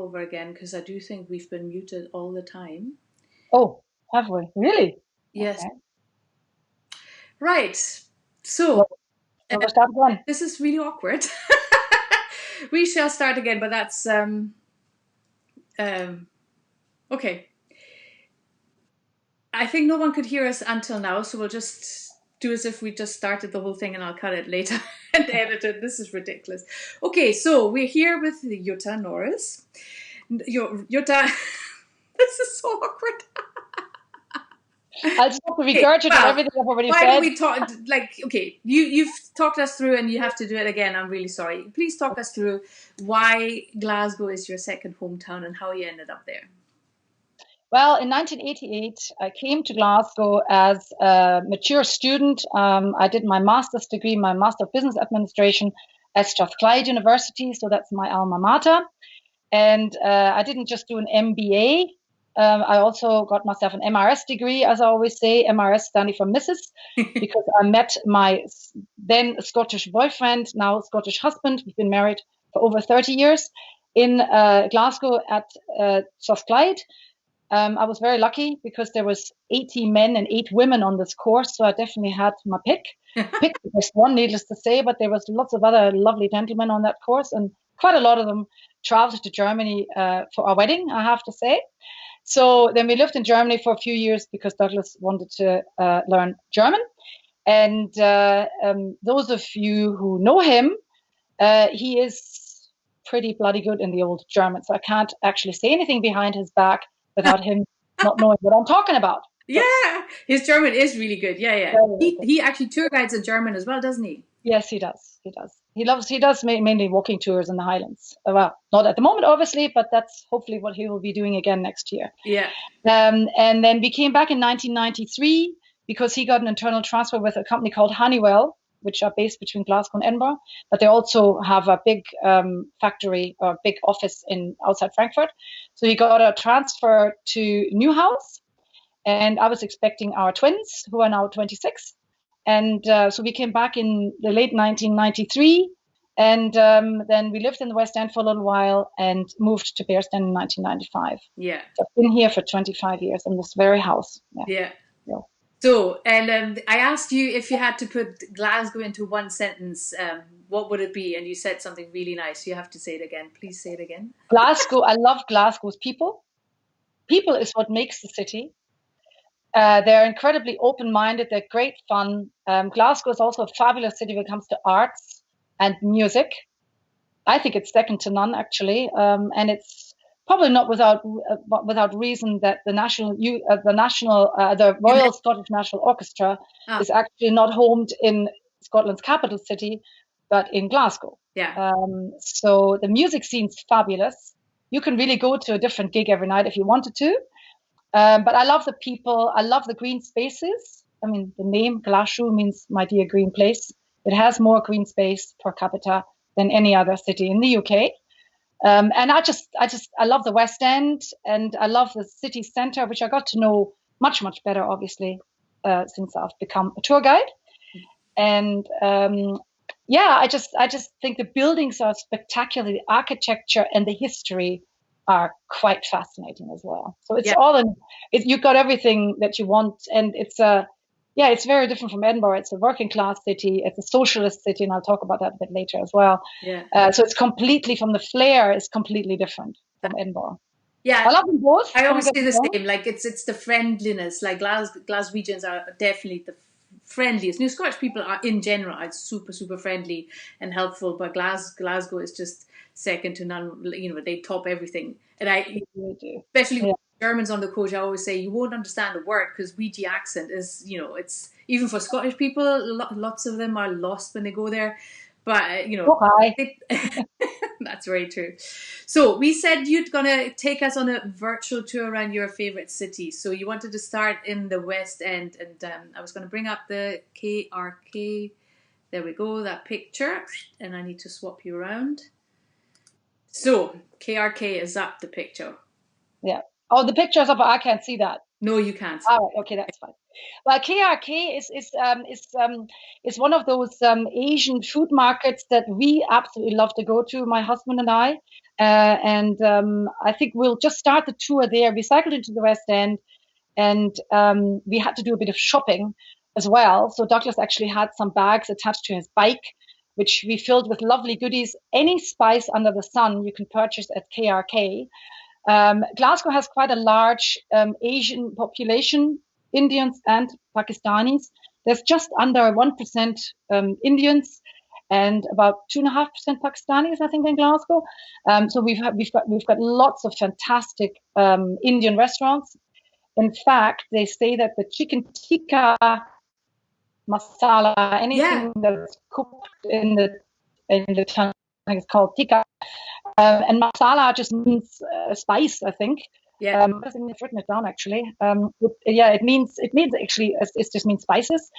all over again because I do think we've been muted all the time. Oh, have we? Really? Yes. Okay. Right. So Well, we'll start again. this is really awkward. We shall start again, but that's okay. I think no one could hear us until now, so we'll just do as if we just started the whole thing and I'll cut it later and edit it. This is ridiculous. Okay, so we're here with Jutta Norris. Jutta, this is so awkward. I'll just have to regurgitate everything I've already said. Why don't we talk, okay, you've talked us through and you have to do it again. I'm really sorry. Please talk us through why Glasgow is your second hometown and how you ended up there. Well, in 1988, I came to Glasgow as a mature student. I did my master's degree, my Master of Business Administration at Strathclyde University, so that's my alma mater. And I didn't just do an MBA. I also got myself an MRS degree, as I always say, MRS standing for Mrs., because I met my then Scottish boyfriend, now Scottish husband. We've been married for over 30 years in Glasgow at Strathclyde. I was very lucky because there was 80 men and 8 women on this course, so I definitely had my pick. Pick the best one, needless to say, but there was lots of other lovely gentlemen on that course, and quite a lot of them traveled to Germany for our wedding, I have to say. So then we lived in Germany for a few years because Douglas wanted to learn German. And those of you who know him, he is pretty bloody good in the old German, so I can't actually say anything behind his back without him not knowing what I'm talking about. Yeah, his German is really good. Yeah. He actually tour guides in German as well, doesn't he? Yes, he does. He does mainly walking tours in the Highlands. Well, not at the moment, obviously, but that's hopefully what he will be doing again next year. Yeah. And then we came back in 1993 because he got an internal transfer with a company called Honeywell, which are based between Glasgow and Edinburgh, but they also have a big factory or big office outside Frankfurt. So he got a transfer to Newhouse, and I was expecting our twins, who are now 26. And so we came back in the late 1993, and then we lived in the West End for a little while and moved to Bearsden in 1995. Yeah. So I've been here for 25 years in this very house. Yeah. So, and I asked you if you had to put Glasgow into one sentence, what would it be? And you said something really nice. You have to say it again. Please say it again. Glasgow, I love Glasgow's people. People is what makes the city. They're incredibly open-minded. They're great fun. Glasgow is also a fabulous city when it comes to arts and music. I think it's second to none, actually. And it's probably not without reason that the Royal Scottish National Orchestra is actually not homed in Scotland's capital city, but in Glasgow. Yeah. So the music scene's fabulous. You can really go to a different gig every night if you wanted to. But I love the people. I love the green spaces. I mean, the name Glasgow means my dear green place. It has more green space per capita than any other city in the UK. And I love the West End, and I love the city centre, which I got to know much, much better, obviously, since I've become a tour guide. And I just think the buildings are spectacular. The architecture and the history are quite fascinating as well. So it's you've got everything that you want, and it's very different from Edinburgh. It's a working class city. It's a socialist city, and I'll talk about that a bit later as well. Yeah. So it's completely, from the flair, is completely different from Edinburgh. Yeah, I love them both. I always say the same. Like it's the friendliness. Like Glaswegians are definitely the friendliest. New Scottish people are in general are super, super friendly and helpful, but Glasgow is just second to none. You know, they top everything. And especially with Germans on the coach, I always say you won't understand a word because Ouija accent is, you know, it's even for Scottish people. Lots of them are lost when they go there. But you know, that's very true. So we said you're gonna take us on a virtual tour around your favorite city. So you wanted to start in the West End, and I was gonna bring up the KRK. There we go, that picture, and I need to swap you around. So KRK is up the picture. Yeah. Oh, the picture's up, but I can't see that. No, you can't. All right, okay, that's fine. Well, KRK is one of those Asian food markets that we absolutely love to go to, my husband and I. and I think we'll just start the tour there. We cycled into the West End, and we had to do a bit of shopping as well. So Douglas actually had some bags attached to his bike, which we filled with lovely goodies. Any spice under the sun you can purchase at KRK. Glasgow has quite a large Asian population, Indians and Pakistanis. There's just under 1% Indians and about 2.5% Pakistanis, I think, in Glasgow. So we've got lots of fantastic Indian restaurants. In fact, they say that the chicken tikka masala, anything that's cooked in the tongue, I think it's called tikka. And masala just means spice, I think. Yeah. I think I've written it down actually. It means actually it just means spices.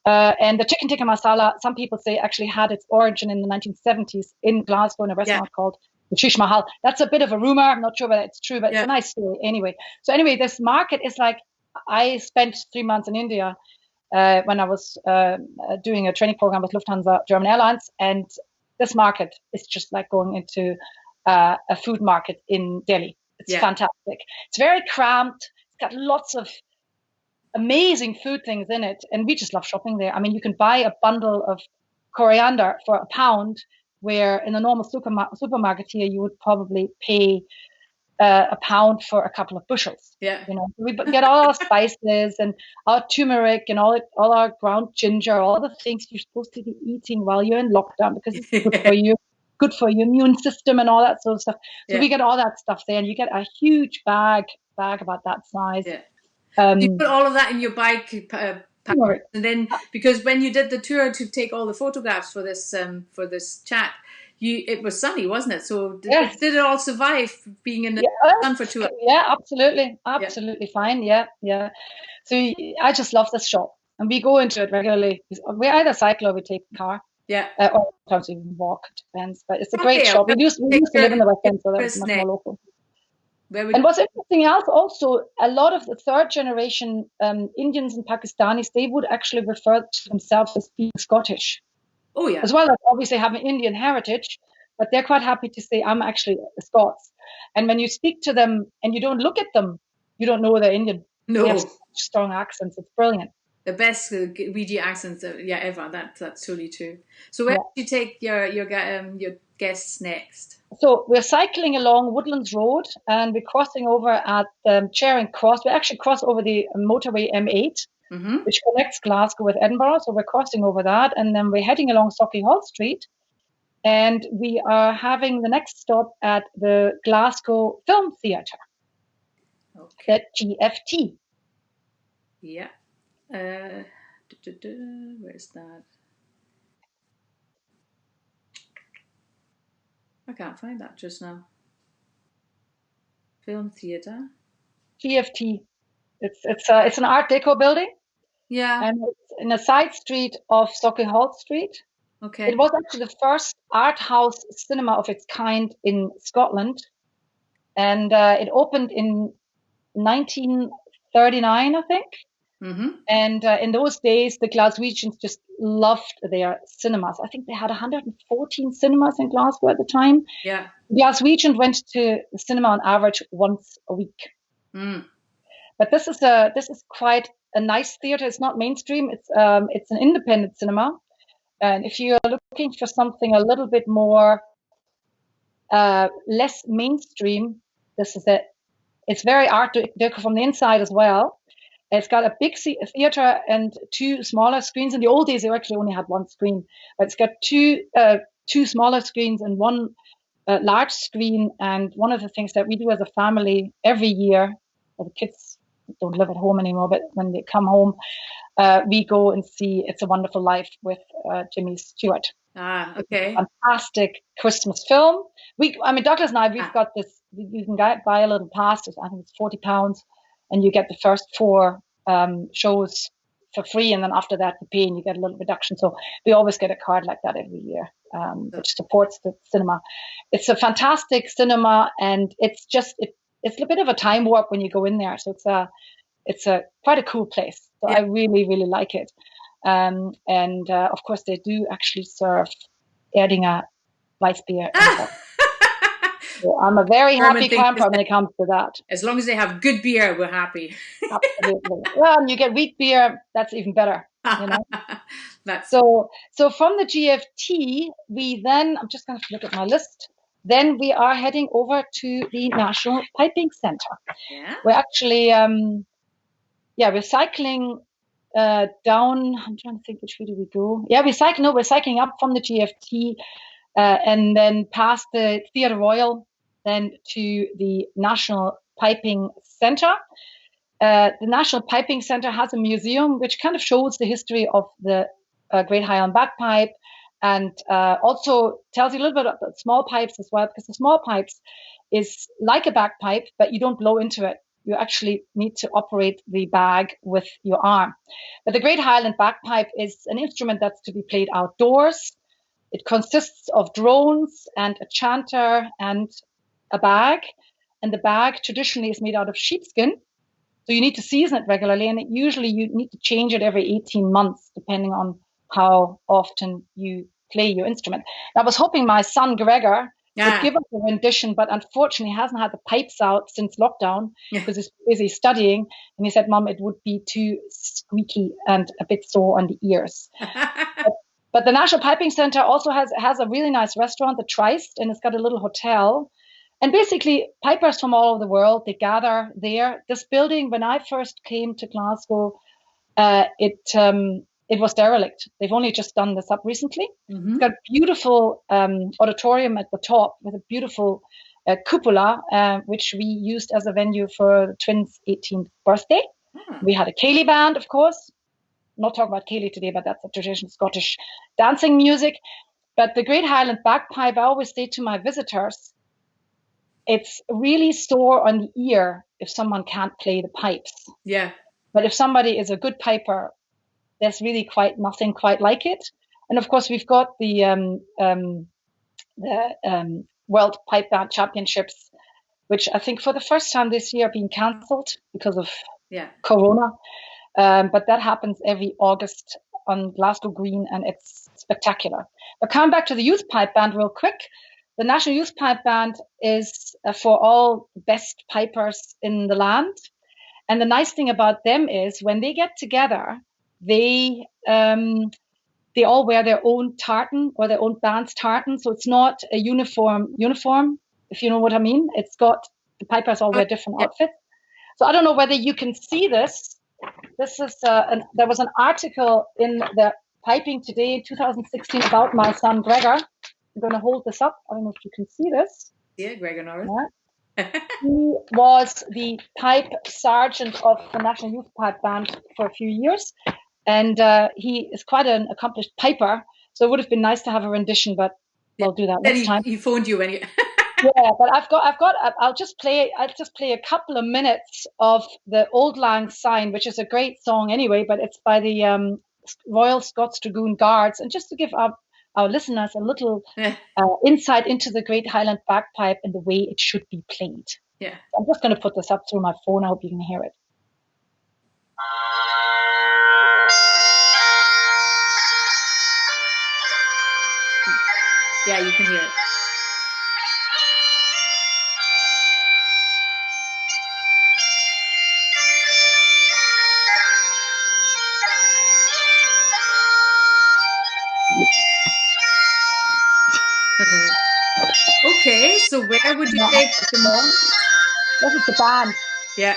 And the chicken tikka masala, some people say, actually had its origin in the 1970s in Glasgow in a restaurant called the Shish Mahal. That's a bit of a rumor. I'm not sure whether it's true, but it's a nice story anyway. So anyway, this market is like, I spent 3 months in India when I was doing a training program with Lufthansa German Airlines, and this market is just like going into a food market in Delhi. It's fantastic. It's very cramped. It's got lots of amazing food things in it, and we just love shopping there. I mean, you can buy a bundle of coriander for £1, where in a normal supermarket here you would probably pay £1 for a couple of bushels. You know, we get all our spices and our turmeric and all our ground ginger, all the things you're supposed to be eating while you're in lockdown because it's good for you, good for your immune system and all that sort of stuff. So we get all that stuff there, and you get a huge bag about that size. You put all of that in your bike pack, and then because when you did the tour to take all the photographs for this chat, it was sunny, wasn't it? So did it all survive being in the sun for 2 hours? Yeah, absolutely fine. Yeah. So I just love this shop, and we go into it regularly. We either cycle or we take a car. Or sometimes we walk. It depends, but it's a great shop. We used to live in the West End, so that was much more local. And what's interesting else, also, a lot of the third generation Indians and Pakistanis, they would actually refer to themselves as being Scottish. Oh, yeah. As well as obviously having Indian heritage, but they're quite happy to say, I'm actually a Scots. And when you speak to them and you don't look at them, you don't know they're Indian. No. They have such strong accents. It's brilliant. The best Ouija accents ever. That's totally true. So where do you take your guests next? So we're cycling along Woodlands Road, and we're crossing over at Charing Cross. We actually cross over the motorway M8, which connects Glasgow with Edinburgh. So we're crossing over that, and then we're heading along Sauchiehall Street, and we are having the next stop at the Glasgow Film Theatre, the GFT. Yeah. Where's that? I can't find that just now. Film theatre. GFT. It's an Art Deco building. Yeah. And it's in a side street of Sauchiehall Street. Okay. It was actually the first art house cinema of its kind in Scotland, and it opened in 1939, I think. And in those days, the Glaswegians just loved their cinemas. I think they had 114 cinemas in Glasgow at the time. Yeah. Glaswegians went to the cinema on average once a week. But this is quite a nice theatre. It's not mainstream. It's an independent cinema. And if you're looking for something a little bit more less mainstream, this is it. It's very Art Deco from the inside as well. It's got a big theatre and 2 smaller screens. In the old days, they actually only had 1 screen, but it's got two smaller screens and 1 large screen. And one of the things that we do as a family every year, the kids don't live at home anymore, but when they come home, we go and see It's a Wonderful Life with Jimmy Stewart. Ah, okay. Fantastic Christmas film. Douglas and I, we've got this. You can buy a little pass. I think it's £40. And you get the first 4 shows for free, and then after that you pay and you get a little reduction. So we always get a card like that every year, which supports the cinema. It's a fantastic cinema, and it's a bit of a time warp when you go in there. So it's quite a cool place. So I really, really like it. And of course they do actually serve Erdinger Weissbier. So I'm a very German happy thing is camper when that it comes to that. as long as they have good beer, we're happy. Absolutely. Well, and you get wheat beer, that's even better, you know. That's So from the GFT, we then, I'm just going to look at my list. Then we are heading over to the National Piping Center. yeah. We're actually, we're cycling down. I'm trying to think which way do we go. Yeah, we're cycling up from the GFT and then past the Theatre Royal, then to the National Piping Center. The National Piping Center has a museum which kind of shows the history of the Great Highland Bagpipe, and also tells you a little bit about the small pipes as well, because the small pipes is like a bagpipe, but you don't blow into it. You actually need to operate the bag with your arm. But the Great Highland Bagpipe is an instrument that's to be played outdoors. It consists of drones and a chanter and a bag. And the bag traditionally is made out of sheepskin. So you need to season it regularly, and usually you need to change it every 18 months, depending on how often you play your instrument. And I was hoping my son Gregor would give us a rendition, but unfortunately he hasn't had the pipes out since lockdown because he's busy studying. And he said, Mum, it would be too squeaky and a bit sore on the ears. But the National Piping Center also has a really nice restaurant, the Trist, and it's got a little hotel. And basically, pipers from all over the world, they gather there. This building, when I first came to Glasgow, it was derelict. They've only just done this up recently. Mm-hmm. It's got a beautiful auditorium at the top with a beautiful cupola, which we used as a venue for the twins' 18th birthday. We had a Ceilidh band, of course. I'm not talking about Ceilidh today, but that's a traditional Scottish dancing music. But the Great Highland Bagpipe, I always say to my visitors, it's really sore on the ear if someone can't play the pipes. Yeah. But if somebody is a good piper, there's really nothing quite like it. And of course, we've got the World Pipe Band Championships, which I think for the first time this year are being cancelled because of Corona. But that happens every August on Glasgow Green, and it's spectacular. But coming back to the Youth Pipe Band real quick, the National Youth Pipe Band is for all best pipers in the land. And the nice thing about them is when they get together, they all wear their own tartan or their own band's tartan. So it's not a uniform, if you know what I mean. It's got, the pipers all wear different outfits. So I don't know whether you can see this. This is, there was an article in the Piping Today in 2016 about my son Gregor. I'm going to hold this up. I don't know if you can see this. Yeah, Gregor Norris. Yeah. He was the pipe sergeant of the National Youth Pipe Band for a few years. And he is quite an accomplished piper. So it would have been nice to have a rendition, but we'll do that next time. He phoned you when you... Yeah, but I'll just play a couple of minutes of the Old Lang Syne, which is a great song anyway, but it's by the Royal Scots Dragoon Guards. And just to give our listeners a little insight into the Great Highland Bagpipe and the way it should be played. Yeah. I'm just going to put this up through my phone. I hope you can hear it. Yeah, you can hear it. Okay, so where would you take the more? This is the band. Yeah.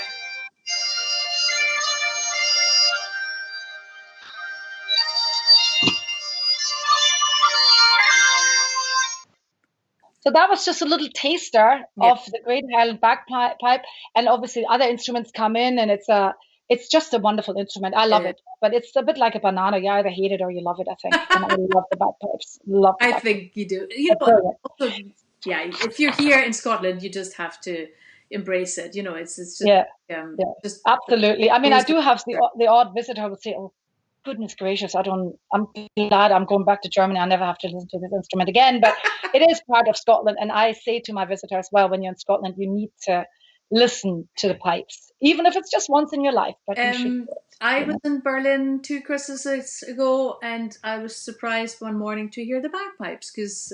So that was just a little taster of the Great Highland Bagpipe, and obviously other instruments come in, and it's just a wonderful instrument. I love it, but it's a bit like a banana. You either hate it or you love it, I think. And I really love the bagpipes. I think you do. You know, also, if you're here in Scotland, you just have to embrace it. You know, it's just just absolutely. I mean, I do have the odd visitor who would say, "Oh, goodness gracious, I'm glad I'm going back to Germany. I never have to listen to this instrument again." But it is part of Scotland. And I say to my visitors, well, when you're in Scotland, you need to listen to the pipes, even if it's just once in your life. But you should, I was in Berlin 2 Christmases ago, and I was surprised one morning to hear the bagpipes, because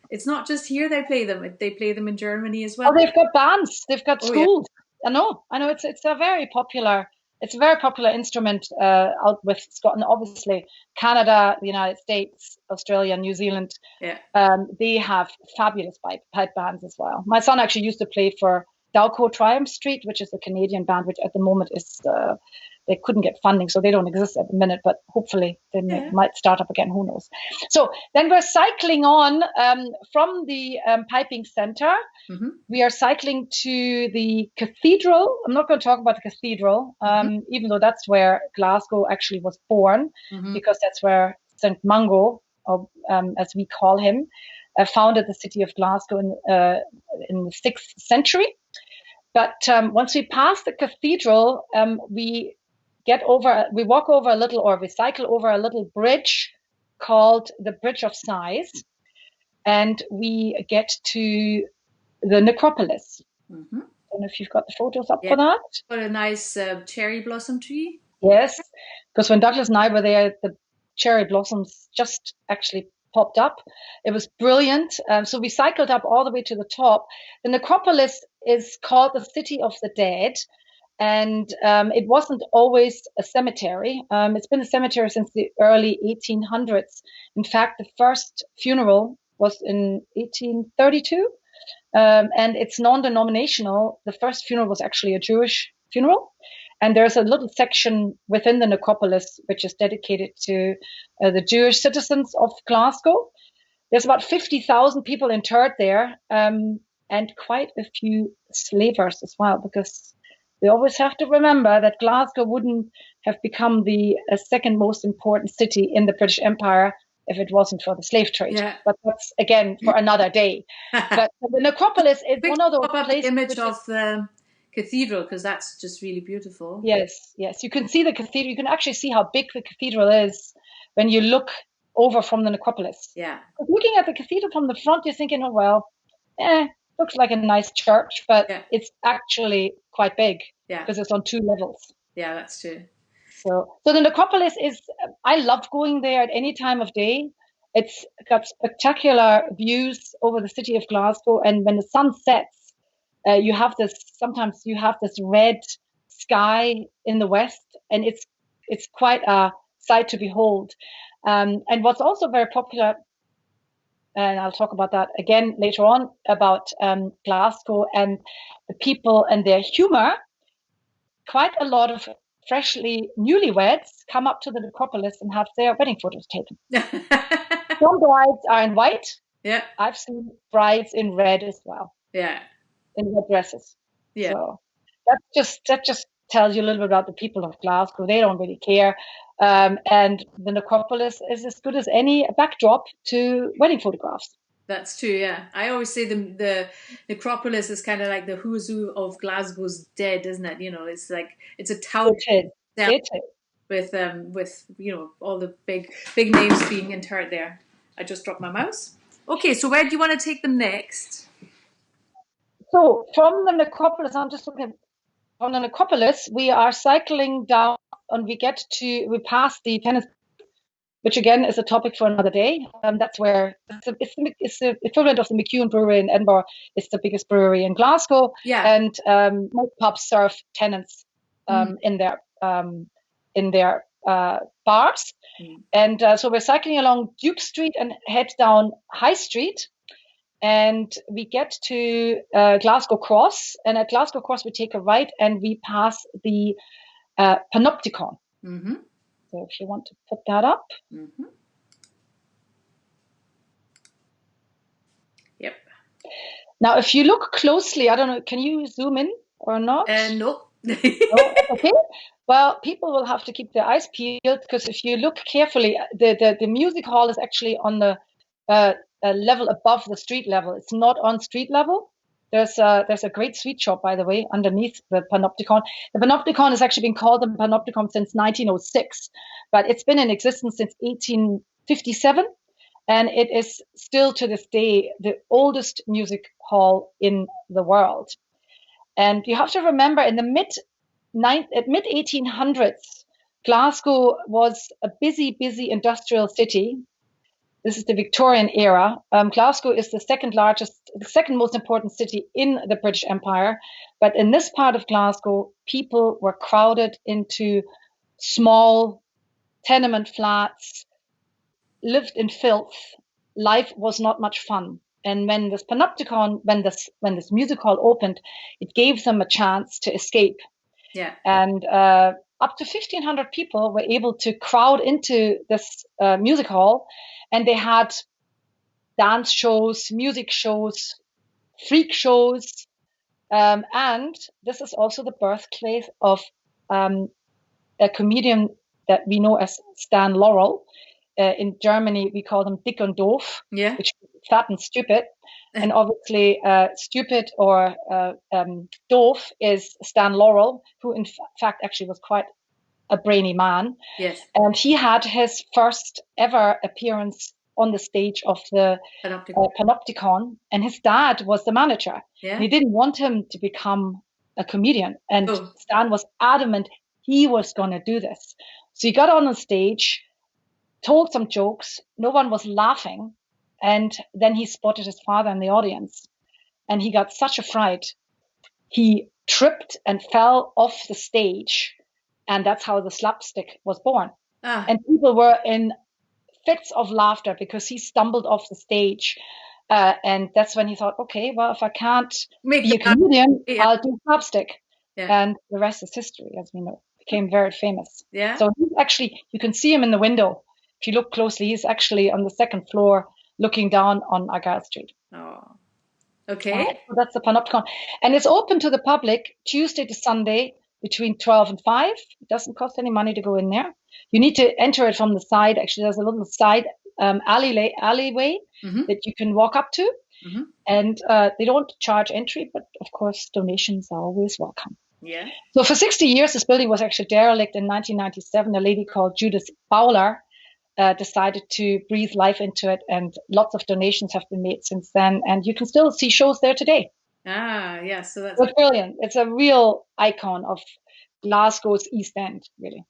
It's not just here they play them; they play them in Germany as Oh, well. they've got bands, they've got Oh yeah, schools. I know. It's a very popular instrument out with Scotland. Obviously, Canada, the United States, Australia, New Zealand. yeah. They have fabulous pipe bands as well. My son actually used to play for Dalco Triumph Street, which is a Canadian band, which at the moment is they couldn't get funding, so they don't exist at the minute. But hopefully they might start up again. Who knows? So then we're cycling on from the piping centre. Mm-hmm. We are cycling to the cathedral. I'm not going to talk about the cathedral, even though that's where Glasgow actually was born, because that's where St. Mungo, as we call him, founded the city of Glasgow in the 6th century. But once we pass the cathedral, we walk over a little, or we cycle over a little bridge called the Bridge of Sighs, and we get to the necropolis. I don't know if you've got the photos up for that. Got a nice cherry blossom tree. Yes, because when Douglas and I were there, the cherry blossoms just actually popped up. It was brilliant. So we cycled up all the way to the top. The necropolis is called the City of the Dead, and it wasn't always a cemetery. It's been a cemetery since the early 1800s. In fact, the first funeral was in 1832. And it's non-denominational. The first funeral was actually a Jewish funeral. And there's a little section within the necropolis which is dedicated to the Jewish citizens of Glasgow. There's about 50,000 people interred there, and quite a few slavers as well, because we always have to remember that Glasgow wouldn't have become the second most important city in the British Empire if it wasn't for the slave trade. Yeah. But that's, again, for another day. But the necropolis is one of those places. The image of the cathedral, because that's just really beautiful. Yes. You can see the cathedral. You can actually see how big the cathedral is when you look over from the necropolis. Yeah. Looking at the cathedral from the front, you're thinking, oh, well, looks like a nice church, but it's actually quite big because it's on 2 levels. Yeah, that's true. So the necropolis is, I love going there at any time of day. It's got spectacular views over the city of Glasgow. And when the sun sets, sometimes you have this red sky in the west, and it's quite a sight to behold. And what's also very popular, and I'll talk about that again later on, about Glasgow and the people and their humor, quite a lot of newlyweds come up to the necropolis and have their wedding photos taken. Some brides are in white. Yeah. I've seen brides in red as well. Yeah. In red dresses. Yeah. So that just tells you a little bit about the people of Glasgow. They don't really care. And the necropolis is as good as any backdrop to wedding photographs. That's true, yeah. I always say the necropolis is kind of like the who's who of Glasgow's dead, isn't it? You know, it's like it's a town with all the big names being interred there. I just dropped my mouse. Okay, so where do you want to take them next? So from the necropolis, I'm just looking. From the necropolis, we are cycling down, and we pass the tennis, which again is a topic for another day. That's where it's the equivalent of the McEwan Brewery in Edinburgh. It's the biggest brewery in Glasgow. Yeah. And most pubs serve tenants in their bars. And so we're cycling along Duke Street and head down High Street. And we get to Glasgow Cross. And at Glasgow Cross, we take a right and we pass the Panopticon. Mm-hmm. So if you want to put that up. Mm-hmm. Yep. Now, if you look closely, I don't know, can you zoom in or not? No. Okay. Well, people will have to keep their eyes peeled, because if you look carefully, the music hall is actually on the level above the street level. It's not on street level. There's a great sweet shop, by the way, underneath the Panopticon. The Panopticon has actually been called the Panopticon since 1906, but it's been in existence since 1857, and it is still to this day the oldest music hall in the world. And you have to remember, in the mid 1800s, Glasgow was a busy industrial city. This is the Victorian era. Glasgow is the second most important city in the British Empire. But in this part of Glasgow, people were crowded into small tenement flats, lived in filth. Life was not much fun. And when this panopticon, when this music hall opened, it gave them a chance to escape. Yeah. And up to 1,500 people were able to crowd into this music hall, and they had dance shows, music shows, freak shows, and this is also the birthplace of a comedian that we know as Stan Laurel. In Germany, we call them dick und doof, which is fat and stupid. And obviously, stupid or doof is Stan Laurel, who in fact actually was quite a brainy man. Yes. And he had his first ever appearance on the stage of the Panopticon, and his dad was the manager. Yeah. And he didn't want him to become a comedian. And Stan was adamant he was going to do this. So he got on the stage, told some jokes. No one was laughing. And then he spotted his father in the audience, and he got such a fright. He tripped and fell off the stage, and that's how the slapstick was born. And people were in fits of laughter because he stumbled off the stage. And that's when he thought, okay, well, if I can't be a comedian, I'll do slapstick. Yeah. And the rest is history, as we know. Became very famous. Yeah. So he's actually, you can see him in the window. If you look closely, he's actually on the second floor looking down on Argyle Street. Oh, okay. So that's the Panopticon. And it's open to the public Tuesday to Sunday between 12 and 5. It doesn't cost any money to go in there. You need to enter it from the side. Actually, there's a little side alleyway that you can walk up to. Mm-hmm. And they don't charge entry, but of course, donations are always welcome. Yeah. So for 60 years, this building was actually derelict. In 1997, a lady called Judith Bowler decided to breathe life into it, and lots of donations have been made since then, and you can still see shows there today. Yeah, so that's brilliant. It's a real icon of Glasgow's East End, really.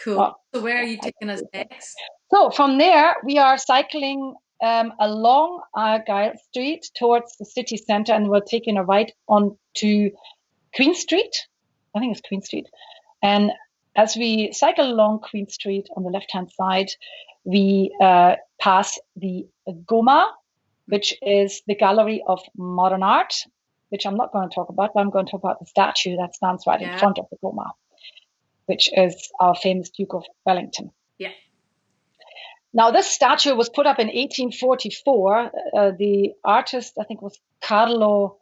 Cool. So where are you taking us next? So from there, we are cycling along Argyle Street towards the city centre, and we're taking a right on to Queen Street. I think it's Queen Street. And as we cycle along Queen Street on the left-hand side, we pass the Goma, which is the Gallery of Modern Art, which I'm not going to talk about, but I'm going to talk about the statue that stands right in front of the Goma, which is our famous Duke of Wellington. Yeah. Now, this statue was put up in 1844. The artist, I think, was Carlo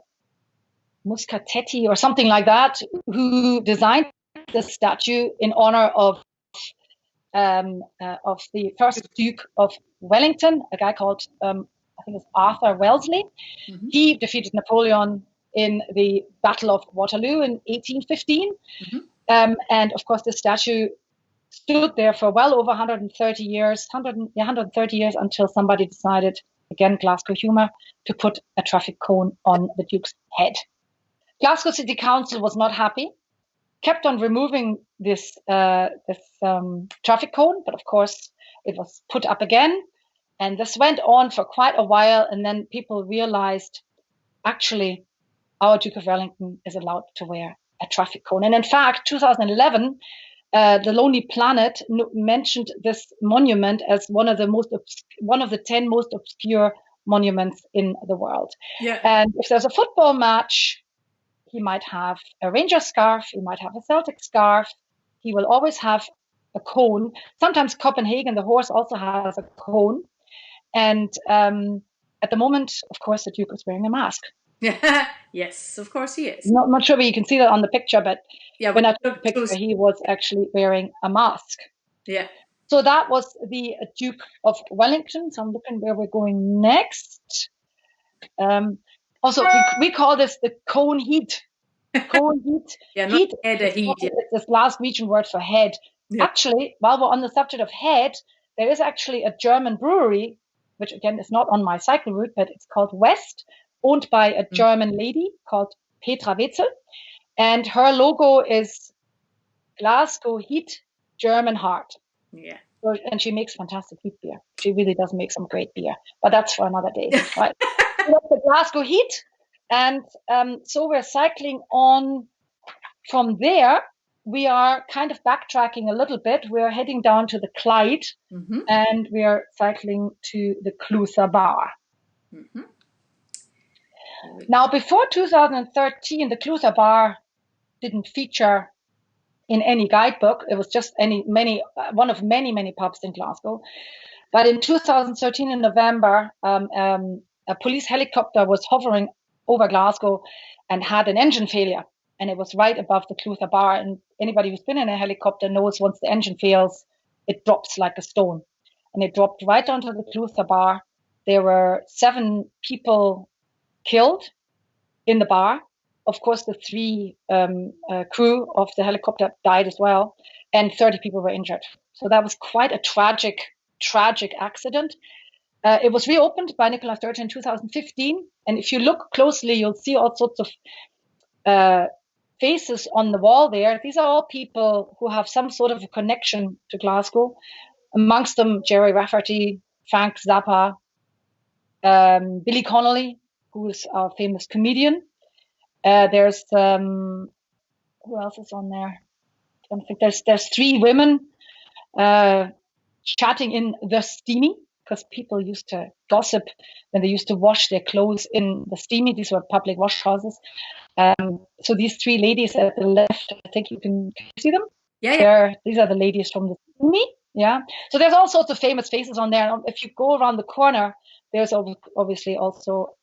Muscatetti or something like that, who designed the statue in honor of the first Duke of Wellington, a guy called, I think it's Arthur Wellesley. Mm-hmm. He defeated Napoleon in the Battle of Waterloo in 1815. Mm-hmm. And of course, the statue stood there for well over 130 years until somebody decided, again, Glasgow humor, to put a traffic cone on the Duke's head. Glasgow City Council was not happy, kept on removing this traffic cone, but of course it was put up again. And this went on for quite a while, and then people realized, actually, our Duke of Wellington is allowed to wear a traffic cone. And in fact, 2011, the Lonely Planet mentioned this monument as one of the 10 most obscure monuments in the world. Yeah. And if there's a football match, he might have a Rangers scarf, he might have a Celtic scarf, he will always have a cone. Sometimes Copenhagen, the horse, also has a cone. And at the moment, of course, the Duke is wearing a mask. Yes, of course he is. Not sure whether you can see that on the picture, but when I took the picture, he was actually wearing a mask. Yeah. So that was the Duke of Wellington. So I'm looking where we're going next. Also, we call this the cone heat. Cone heat. Yeah, heat. Head of heat. Yeah. It's this Glaswegian word for head. Yeah. Actually, while we're on the subject of head, there is actually a German brewery, which again is not on my cycle route, but it's called West, owned by a German lady called Petra Wetzel. And her logo is Glasgow Heat, German Heart. Yeah. And she makes fantastic wheat beer. She really does make some great beer, but that's for another day, right? So that's the Glasgow heat, and so we're cycling on from there. We are kind of backtracking a little bit. We're heading down to the Clyde, and we are cycling to the Clutha Bar. Now, before 2013, the Clutha Bar didn't feature in any guidebook. It was just one of many pubs in Glasgow. But in 2013, in November, a police helicopter was hovering over Glasgow and had an engine failure. And it was right above the Clutha Bar. And anybody who's been in a helicopter knows once the engine fails, it drops like a stone. And it dropped right onto the Clutha Bar. There were 7 people killed in the bar. Of course, the 3 crew of the helicopter died as well, and 30 people were injured. So that was quite a tragic accident. It was reopened by Nicola Sturgeon in 2015, and if you look closely, you'll see all sorts of faces on the wall there. These are all people who have some sort of a connection to Glasgow. Amongst them, Jerry Rafferty, Frank Zappa, Billy Connolly, who is our famous comedian. There's who else is on there? I think there's 3 women chatting in the steamy, because people used to gossip when they used to wash their clothes in the steamy. These were public wash houses. So these 3 ladies at the left, I think you can see them. Yeah. These are the ladies from the steamy. Yeah. So there's all sorts of famous faces on there. If you go around the corner, there's obviously also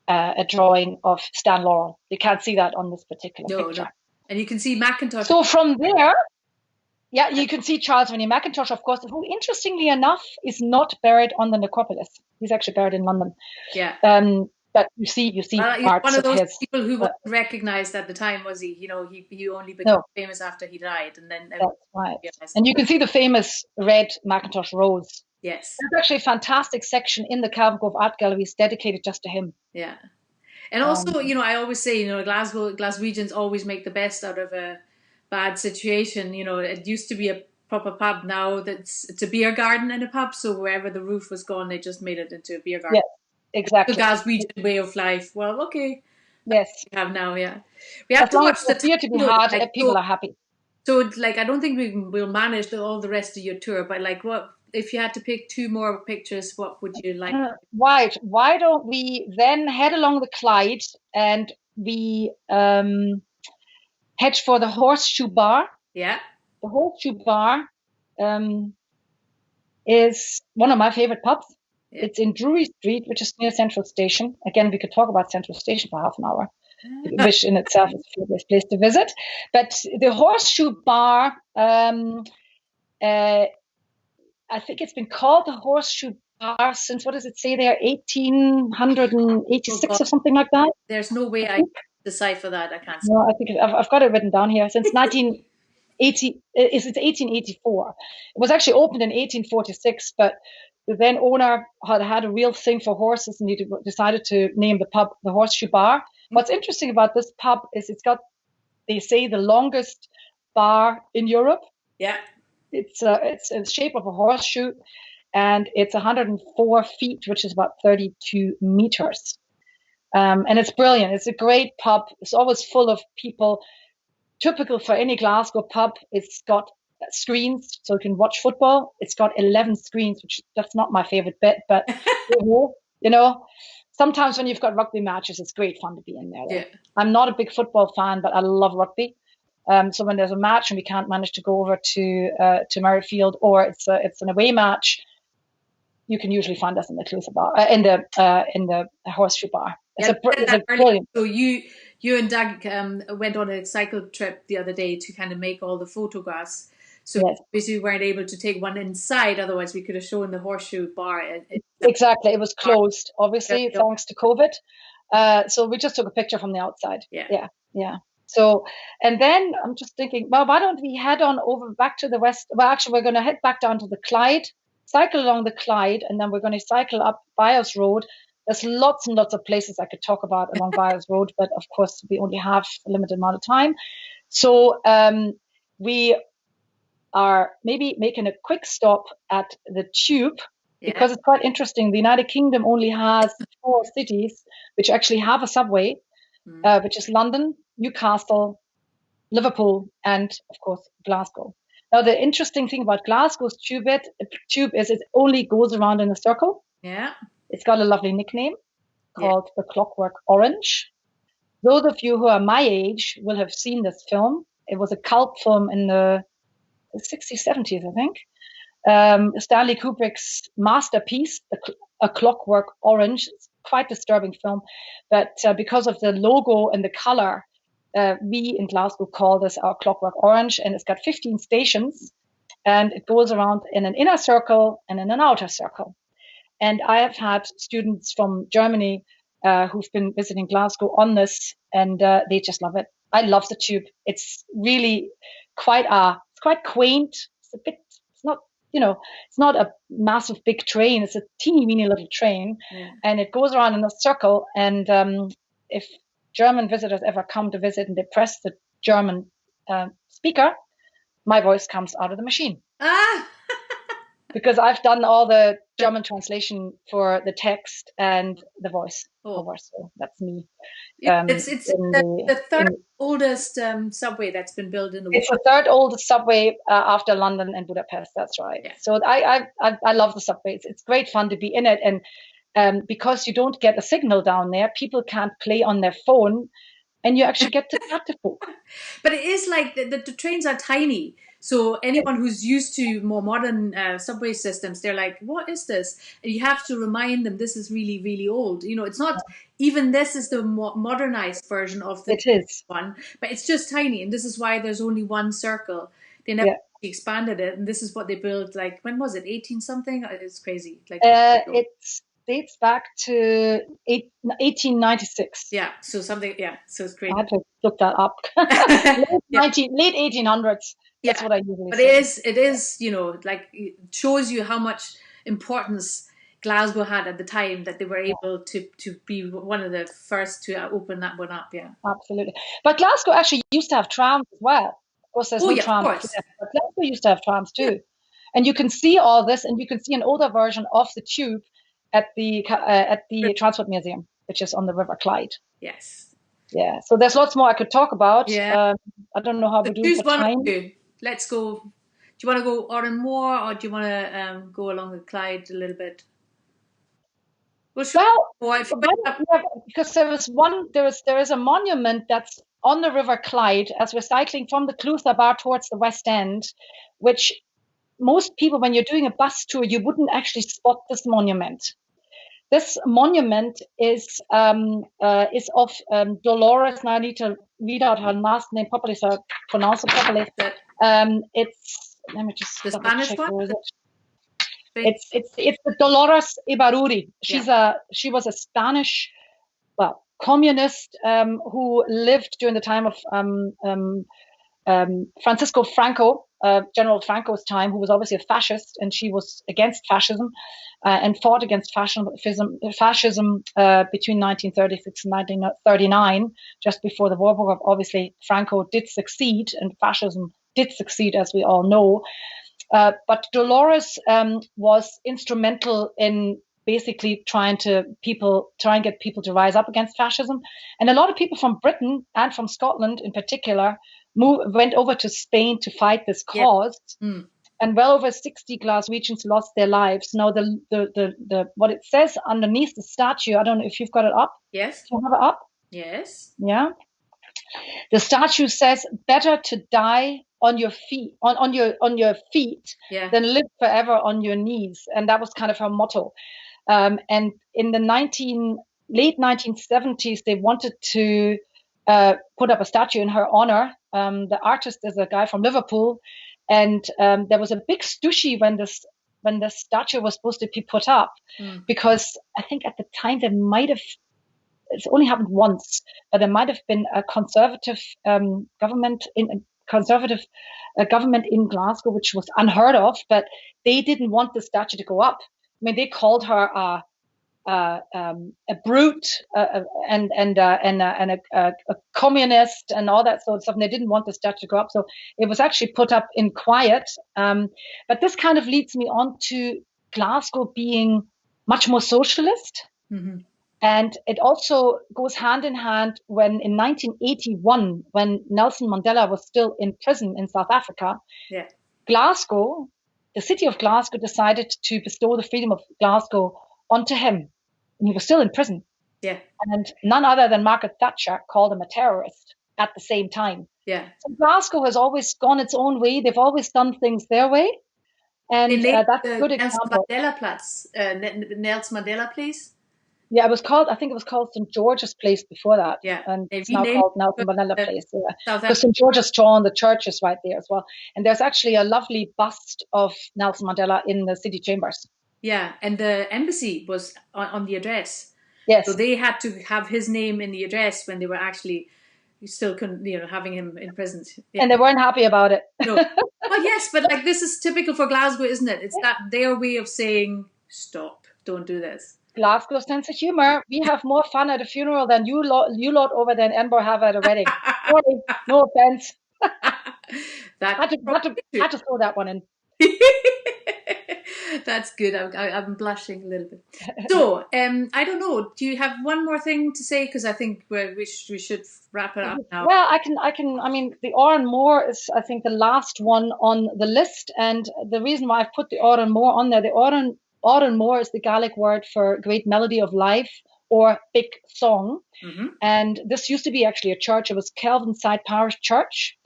a drawing of Stan Laurel. You can't see that on this particular picture. No. And you can see Macintosh. So from there, you can see Charles Rennie Mackintosh, of course, who, interestingly enough, is not buried on the necropolis. He's actually buried in London. Yeah. But you see parts one of those of his, people who wasn't recognized at the time, was he? He only became famous after he died, and then that's right. And you can see the famous red Mackintosh rose. Yes, there's actually a fantastic section in the Calvin Grove Art Galleries dedicated just to him. Yeah, and also, I always say, Glaswegians always make the best out of a bad situation. It used to be a proper pub. Now it's a beer garden and a pub. So wherever the roof was gone, they just made it into a beer garden. Yes, exactly. The Glaswegian way of life. Well, okay. Yes. We have now, yeah. We have as to watch the beer to be hard, people are happy. So, I don't think we'll manage all the rest of your tour. But what if you had to pick 2 more pictures? What would you like? Right. Why don't we then head along the Clyde and we head for the Horseshoe Bar? Yeah. The Horseshoe Bar is one of my favorite pubs. Yeah. It's in Drury Street, which is near Central Station. Again, we could talk about Central Station for half an hour, which in itself is a fabulous place to visit. But the Horseshoe Bar, I think it's been called the Horseshoe Bar since, what does it say there, 1886 or something like that? There's no way I can decipher that. I can't see. No, I think I've got it written down here. Since 1884. It was actually opened in 1846, but the then owner had a real thing for horses, and he decided to name the pub the Horseshoe Bar. Mm-hmm. What's interesting about this pub is it's got, they say, the longest bar in Europe. Yeah. It's in the shape of a horseshoe, and it's 104 feet, which is about 32 meters. And it's brilliant. It's a great pub. It's always full of people. Typical for any Glasgow pub, it's got screens so you can watch football. It's got 11 screens, which that's not my favorite bit, but sometimes when you've got rugby matches, it's great fun to be in there. Yeah. I'm not a big football fan, but I love rugby. So when there's a match and we can't manage to go over to Merrifield, or it's an away match, you can usually find us in the Clutha Bar, in the Horseshoe Bar. It's brilliant. So you and Doug went on a cycle trip the other day to kind of make all the photographs. So yes. Obviously we weren't able to take one inside, otherwise we could have shown the Horseshoe Bar. Exactly, it was closed, obviously, thanks to COVID. So we just took a picture from the outside. Yeah. So, and then I'm just thinking, well, why don't we head on over back to the west? Well, actually, we're going to head back down to the Clyde, cycle along the Clyde, and then we're going to cycle up Byres Road. There's lots and lots of places I could talk about along Byres Road, but of course, we only have a limited amount of time. So we are maybe making a quick stop at the Tube, because it's quite interesting. The United Kingdom only has 4 cities which actually have a subway, which is London, Newcastle, Liverpool, and of course Glasgow. Now, the interesting thing about Glasgow's tube is it only goes around in a circle. Yeah. It's got a lovely nickname called the Clockwork Orange. Those of you who are my age will have seen this film. It was a cult film in the 60s, 70s, I think. Stanley Kubrick's masterpiece, A Clockwork Orange. It's quite a disturbing film, but because of the logo and the color, we in Glasgow call this our Clockwork Orange, and it's got 15 stations, and it goes around in an inner circle and in an outer circle. And I have had students from Germany who've been visiting Glasgow on this, and they just love it. I love the Tube. It's really quite quaint. It's not a massive big train. It's a teeny weeny little train, and it goes around in a circle. And if German visitors ever come to visit and they press the German speaker, my voice comes out of the machine. Because I've done all the German translation for the text and the voice over, so that's me. It's the third oldest subway that's been built in the world. It's the third oldest subway after London and Budapest. That's right. Yeah. So I love the subways. It's great fun to be in it, and because you don't get a signal down there, people can't play on their phone, and you actually get to chat to folk. But it is like the trains are tiny. So anyone who's used to more modern subway systems, they're like, what is this? And you have to remind them this is really, really old. It's not, even this is the modernized version of the one, but it's just tiny. And this is why there's only one circle. They never expanded it. And this is what they built, like, when was it? 18 something? It's crazy. Like it dates back to 1896. Yeah. So something, so it's crazy. I had to look that up. Late 1800s. That's what I usually say. It is, like, it shows you how much importance Glasgow had at the time, that they were able to be one of the first to open that one up. Yeah, absolutely. But Glasgow actually used to have trams as well. Of course, there's no trams. But Glasgow used to have trams too. Yeah. And you can see all this, and you can see an older version of the Tube at the Transport Museum, which is on the River Clyde. Yes. Yeah. So there's lots more I could talk about. Yeah. I don't know how we do for time. Let's go. Do you want to go on more, or do you want to go along the Clyde a little bit? Because there is a monument that's on the River Clyde as we're cycling from the Clutha Bar towards the West End, which most people, when you're doing a bus tour, you wouldn't actually spot this monument. This monument is of Dolores. Now I need to read out her last name properly, so I pronounce it properly. It's, let me just the Spanish one. It's the Dolores Ibarruri. She was a Spanish, communist who lived during the time of Francisco Franco, General Franco's time, who was obviously a fascist, and she was against fascism and fought against fascism between 1936 and 1939, just before the war broke up. Obviously, Franco did succeed, and fascism did succeed, as we all know. But Dolores was instrumental in basically trying to get people to rise up against fascism. And a lot of people from Britain and from Scotland in particular went over to Spain to fight this cause. Yeah. Mm. And well over 60 Glaswegians lost their lives. Now, the what it says underneath the statue, I don't know if you've got it up. Yes. Do you have it up? Yes. Yeah. The statue says, "Better to die on your feet, on your feet, than live forever on your knees." And that was kind of her motto. And in the late 1970s, they wanted to put up a statue in her honor. The artist is a guy from Liverpool, and there was a big stushy when the statue was supposed to be put up, because I think at the time it's only happened once, but there might have been a conservative government in Glasgow, which was unheard of, but they didn't want the statue to go up. I mean, they called her a brute and a communist and all that sort of stuff. And they didn't want the statue to go up, so it was actually put up in quiet. But this kind of leads me on to Glasgow being much more socialist. Mm-hmm. And it also goes hand in hand when in 1981, when Nelson Mandela was still in prison in South Africa, Glasgow, the city of Glasgow, decided to bestow the freedom of Glasgow onto him. And he was still in prison. Yeah. And none other than Margaret Thatcher called him a terrorist at the same time. Yeah. So Glasgow has always gone its own way. They've always done things their way. And that's a good example. Nelson Mandela Place. Yeah, I think it was called St. George's Place before that. Yeah. And it's now called Nelson Mandela Place. Yeah. Because St. George's Town, the church is right there as well. And there's actually a lovely bust of Nelson Mandela in the city chambers. Yeah, and the embassy was on the address. Yes. So they had to have his name in the address when they were actually still, having him in prison. Yeah. And they weren't happy about it. No. Well, yes, but like this is typical for Glasgow, isn't it? It's that their way of saying, stop, don't do this. Glasgow sense of humor. We have more fun at a funeral than you lot over there in Edinburgh have at a wedding. Sorry, no offense. Had to throw that one in. That's good. I'm blushing a little bit. So, I don't know. Do you have one more thing to say? Because I think we should wrap it up now. Well, I can. I mean, the Oran Moor is, I think, the last one on the list, and the reason why I've put the Oran Moor on there, the Oran Moor is the Gaelic word for great melody of life or big song. Mm-hmm. And this used to be actually a church. It was Kelvinside Parish Church.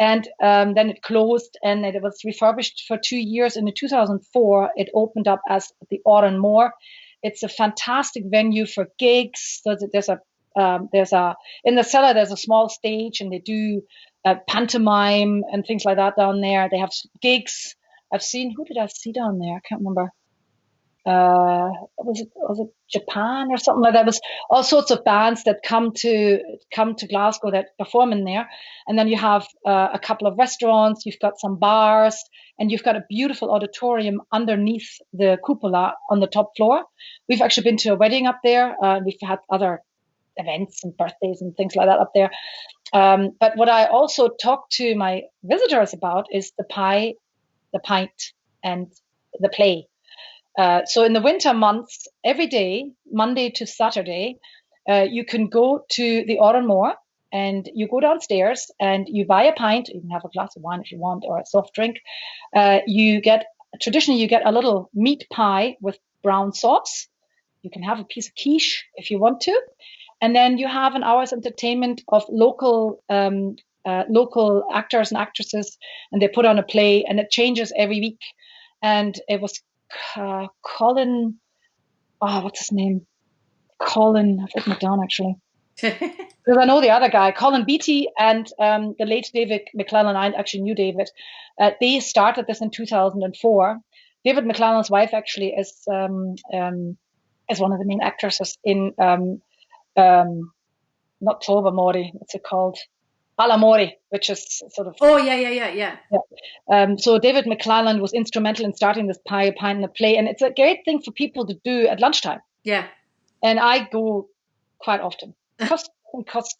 And then it closed and it was refurbished for 2 years. And in 2004, it opened up as the Oran Moor. It's a fantastic venue for gigs. So there's in the cellar, there's a small stage and they do pantomime and things like that down there. They have gigs. Who did I see down there? I can't remember. Was it Japan or something like that? There was all sorts of bands that come to Glasgow that perform in there, and then you have a couple of restaurants. You've got some bars, and you've got a beautiful auditorium underneath the cupola on the top floor. We've actually been to a wedding up there. We've had other events and birthdays and things like that up there. But what I also talk to my visitors about is the pie, the pint, and the play. So in the winter months, every day, Monday to Saturday, you can go to the Oran Moor and you go downstairs and you buy a pint. You can have a glass of wine if you want or a soft drink. Traditionally, you get a little meat pie with brown sauce. You can have a piece of quiche if you want to. And then you have an hour's entertainment of local actors and actresses, and they put on a play, and it changes every week. And it was Colin, what's his name? Colin, I've written it down actually. Because I know the other guy, Colin Beattie, and the late David McClellan. I actually knew David. They started this in 2004. David McClellan's wife actually is one of the main actresses in not Tobermory, what's it called? Alamori, which is sort of... Oh, yeah. So David McClellan was instrumental in starting this pint and the play, and it's a great thing for people to do at lunchtime. Yeah. And I go quite often. It costs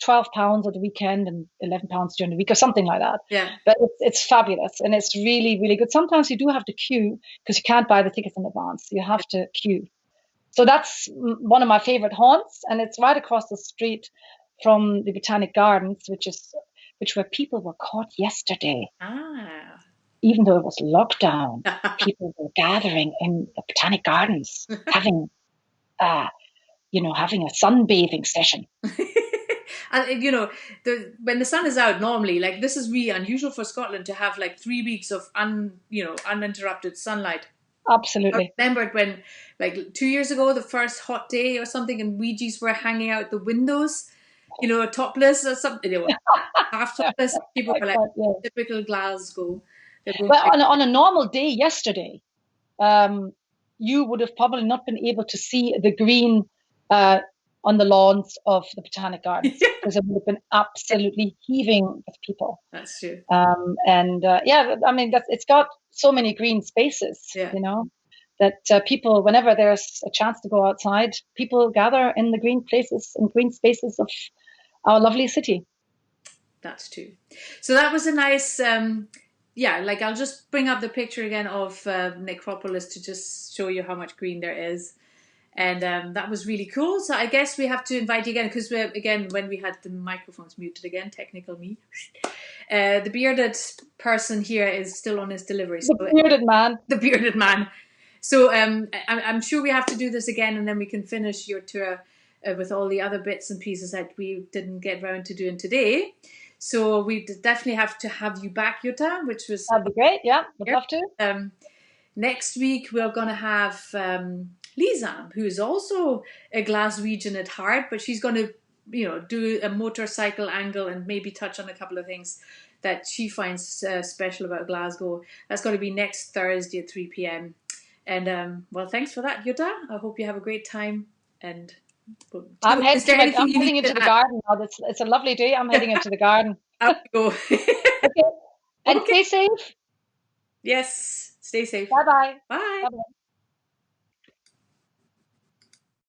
£12 at the weekend and £11 during the week or something like that. Yeah. But it's fabulous, and it's really, really good. Sometimes you do have to queue because you can't buy the tickets in advance. You have to queue. So that's one of my favorite haunts, and it's right across the street from the Botanic Gardens, which where people were caught yesterday. Even though it was lockdown, people were gathering in the Botanic Gardens, having a sunbathing session. And when the sun is out, normally, like this is really unusual for Scotland to have like 3 weeks of uninterrupted sunlight. Absolutely. I remembered when, like 2 years ago, the first hot day or something, and Ouija's were hanging out the windows. Topless or something. They were half topless. People were like, typical Glasgow. Well, on a normal day yesterday, you would have probably not been able to see the green on the lawns of the Botanic Gardens because it would have been absolutely heaving with people. That's true. It's got so many green spaces, that people, whenever there's a chance to go outside, people gather in the green places and green spaces of our lovely city. That's true. So that was a nice, like I'll just bring up the picture again of Necropolis to just show you how much green there is. And that was really cool. So I guess we have to invite you again, because when we had the microphones muted again, technical me, the bearded person here is still on his delivery. So, the bearded man. The bearded man. So I'm sure we have to do this again, and then we can finish your tour with all the other bits and pieces that we didn't get around to doing today. So we definitely have to have you back, Jutta, which was... That'd be great, yeah, would love to. Next week, we're going to have Lisa, who is also a Glaswegian at heart, but she's going to, do a motorcycle angle and maybe touch on a couple of things that she finds special about Glasgow. That's going to be next Thursday at 3 p.m. And, thanks for that, Jutta. I hope you have a great time. And I'm heading into the garden now. It's a lovely day. I'm heading into the garden. Up you go. Okay. And stay safe. Yes. Stay safe. Bye-bye. Bye. Bye-bye.